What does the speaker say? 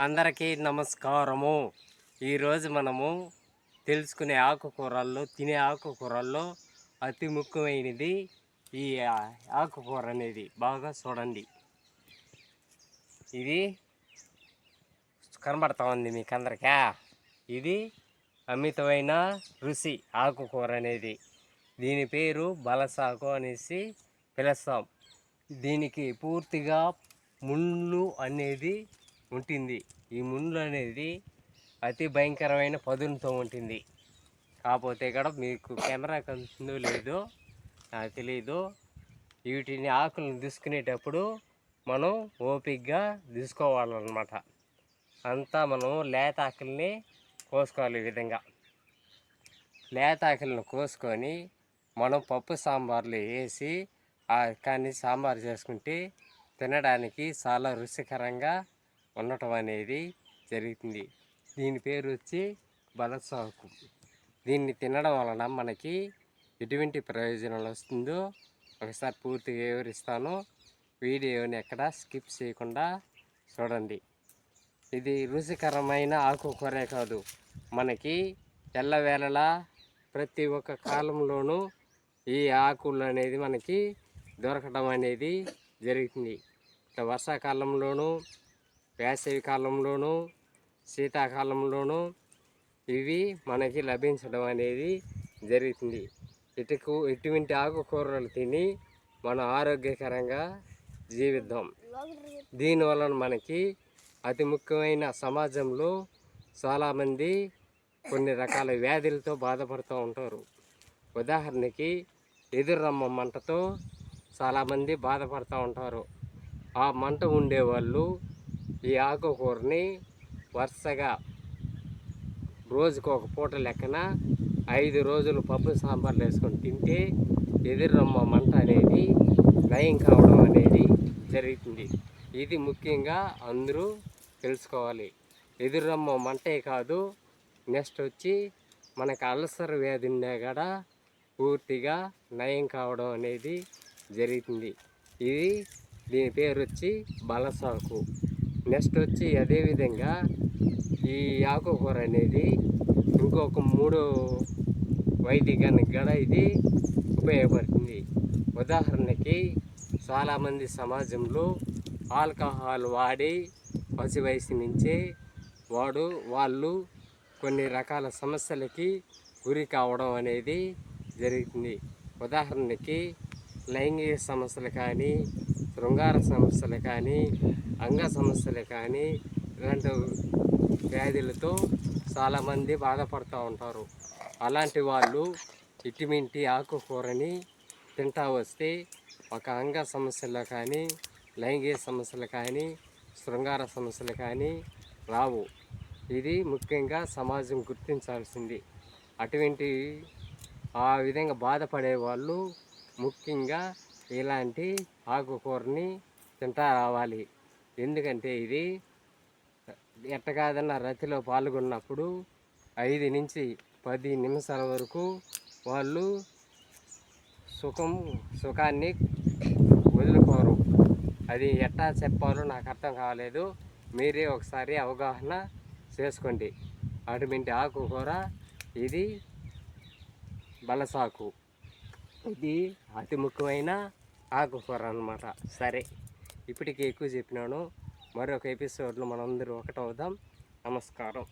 అందరికీ నమస్కారము. ఈరోజు మనము తెలుసుకునే ఆకుకూరల్లో తినే ఆకుకూరల్లో అతి ముఖ్యమైనది ఈ ఆకుకూర అనేది. బాగా చూడండి, ఇది కనబడతా ఉంది మీకు అందరికా. ఇది అమితమైన రుచి ఆకుకూర అనేది. దీని పేరు బలసాకు అనేసి పిలుస్తాం. దీనికి పూర్తిగా ముళ్ళు అనేది ఉంటుంది. ఈ ముళ్ళు అనేది అతి భయంకరమైన పదునుతో ఉంటుంది. కాకపోతే ఇక్కడ మీకు కెమెరా కంటుందో లేదో నాకు తెలియదు. వీటిని ఆకులను తీసుకునేటప్పుడు మనం ఓపికగా తీసుకోవాలన్నమాట. అంతా మనం లేత ఆకుల్ని కోసుకోవాలి. ఈ విధంగా లేత ఆకులను కోసుకొని మనం పప్పు సాంబార్లు వేసి కానీ సాంబార్ చేసుకుంటే తినడానికి చాలా రుచికరంగా ఉండటం అనేది జరుగుతుంది. దీని పేరు వచ్చి బలసాకు. దీన్ని తినడం వలన మనకి ఎటువంటి ప్రయోజనాలు వస్తుందో ఒకసారి పూర్తిగా వివరిస్తాను. వీడియోని ఎక్కడ స్కిప్ చేయకుండా చూడండి. ఇది రుచికరమైన ఆకుకూరే కాదు, మనకి ఎల్లవేళలా ప్రతి ఒక్క కాలంలోనూ ఈ ఆకులు అనేది మనకి దొరకడం అనేది జరుగుతుంది. వర్షాకాలంలోనూ, వేసవి కాలంలోనూ, శీతాకాలంలోనూ ఇవి మనకి లభించడం అనేది జరుగుతుంది. ఇటువంటి ఆకుకూరలు తిని మనం ఆరోగ్యకరంగా జీవిద్దాం. దీనివలన మనకి అతి ముఖ్యమైన సమాజంలో చాలామంది కొన్ని రకాల వ్యాధులతో బాధపడుతూ ఉంటారు. ఉదాహరణకి ఎదురమ్మ మంటతో చాలామంది బాధపడుతూ ఉంటారు. ఆ మంట ఉండేవాళ్ళు ఈ ఆకుకూరని వరుసగా రోజుకు ఒక పూట లెక్కన 5 రోజులు పప్పు సాంబార్లు వేసుకొని తింటే ఎదురమ్మ మంట అనేది నయం కావడం అనేది జరుగుతుంది. ఇది ముఖ్యంగా అందరూ తెలుసుకోవాలి. ఎదురమ్మ మంటే కాదు, నెక్స్ట్ వచ్చి మనకు అల్సర్ వ్యాధి ఉన్నా కూడా పూర్తిగా నయం కావడం అనేది జరుగుతుంది. దీని పేరు వచ్చి బలసాకు. నెక్స్ట్ వచ్చి అదేవిధంగా ఈ ఆకుకూర అనేది ఇంకొక 3 వైద్యానికి కూడా ఇది ఉపయోగపడుతుంది. ఉదాహరణకి చాలామంది సమాజంలో ఆల్కహాల్ వాడి పసి వయసు నుంచే వాళ్ళు కొన్ని రకాల సమస్యలకి గురి కావడం అనేది జరుగుతుంది. ఉదాహరణకి లైంగిక సమస్యలు కానీ, శృంగార సమస్యలు కానీ, అంగ సమస్యలు కానీ, ఇలాంటి వ్యాధులతో చాలామంది బాధపడుతూ ఉంటారు. అలాంటి వాళ్ళు ఇటువంటి ఆకుకూరని తింటా వస్తే ఒక అంగ సమస్యలు కానీ, లైంగిక సమస్యలు కానీ, శృంగార సమస్యలు కానీ రావు. ఇది ముఖ్యంగా సమాజం గుర్తించాల్సింది. అటువంటి ఆ విధంగా బాధపడే వాళ్ళు ముఖ్యంగా ఇలాంటి ఆకుకూరని తింటా రావాలి. ఎందుకంటే ఇది ఎట్టకాదన్న రతిలో పాల్గొన్నప్పుడు 5 నుంచి 10 నిమిషాల వరకు వాళ్ళు సుఖాన్ని వదులుకోరు. అది ఎట్టా చెప్పాలో నాకు అర్థం కాలేదు. మీరే ఒకసారి అవగాహన చేసుకోండి. అటువంటి ఆకుకూర ఇది బలసాకు. ఇది అతి ముఖ్యమైన ఆకుకూర అన్నమాట. సరే, ఇప్పటికే ఎక్కువ చెప్పినాను. మరొక ఎపిసోడ్లో మనందరూ ఒకటవుదాం. నమస్కారం.